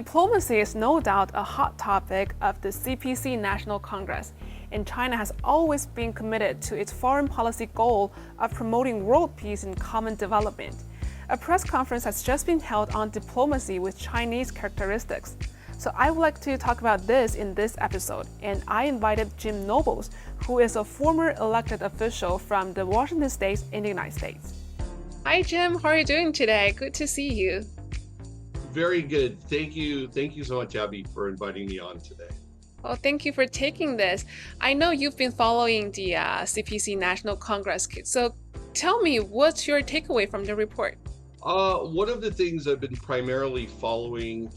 Diplomacy is no doubt a hot topic of the CPC National Congress, and China has always been committed to its foreign policy goal of promoting world peace and common development. A press conference has just been held on diplomacy with Chinese characteristics. So I would like to talk about this in this episode, and I invited Jim Nobles, who is a former elected official from the Washington State in the United States. Hi Jim, how are you doing today? Good to see you. Very good. Thank you. Thank you so much, Abby, for inviting me on today. Well, thank you for taking this. I know you've been following the CPC National Congress. So tell me, what's your takeaway from the report? One of the things I've been primarily following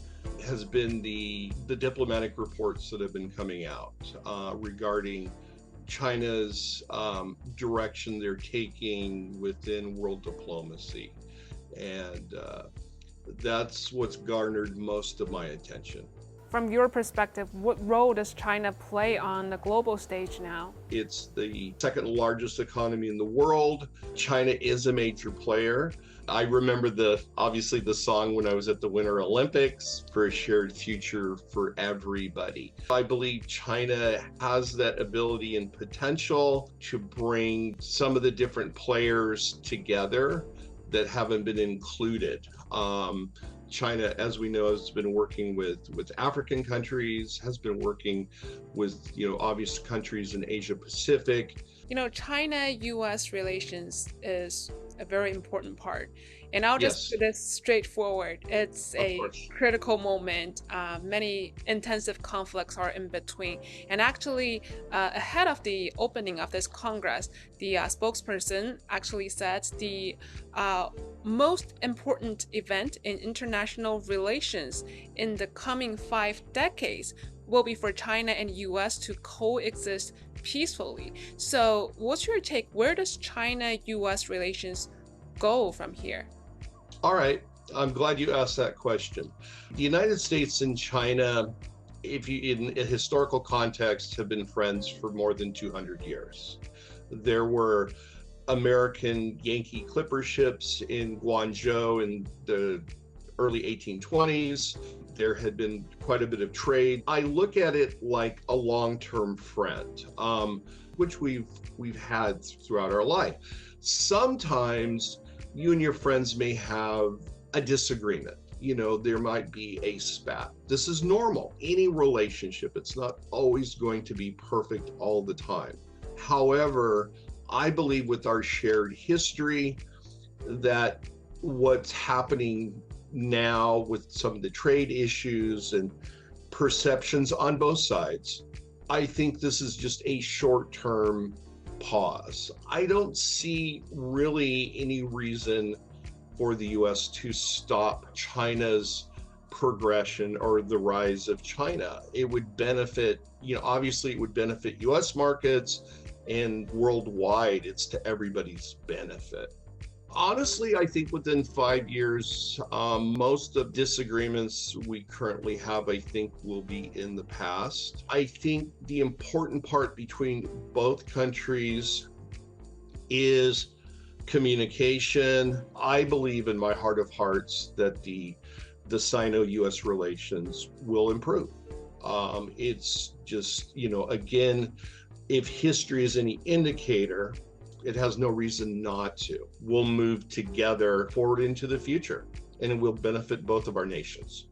has been the diplomatic reports that have been coming out regarding China's direction they're taking within world diplomacy. And that's what's garnered most of my attention. From your perspective, what role does China play on the global stage now? It's the second largest economy in the world. China is a major player. I remember obviously the song when I was at the Winter Olympics, for a shared future for everybody. I believe China has that ability and potential to bring some of the different players together that haven't been included. China, as we know, has been working with African countries, has been working with, obvious countries in Asia Pacific. China-U.S. relations is a very important part. And I'll just put this straightforward. It's a critical moment. Many intensive conflicts are in between. And actually, ahead of the opening of this Congress, the spokesperson actually said the most important event in international relations in the coming 5 decades will be for China and U.S. to coexist peacefully. So what's your take? Where does China-U.S. relations go from here? All right, I'm glad you asked that question. The United States and China, in a historical context, have been friends for more than 200 years. There were American Yankee Clipper ships in Guangzhou in the early 1820s. There had been quite a bit of trade. I look at it like a long-term friend, which we've had throughout our life. Sometimes you and your friends may have a disagreement. There might be a spat. This is normal. Any relationship, it's not always going to be perfect all the time. However, I believe with our shared history that what's happening now with some of the trade issues and perceptions on both sides, I think this is just a short-term pause. I don't see really any reason for the U.S. to stop China's progression or the rise of China. It would benefit, obviously it would benefit U.S. markets, and worldwide it's to everybody's benefit. Honestly, I think within 5 years, most of disagreements we currently have, I think, will be in the past. I think the important part between both countries is communication. I believe in my heart of hearts that the Sino-U.S. relations will improve. It's just, again, if history is any indicator, it has no reason not to. We'll move together forward into the future, and it will benefit both of our nations.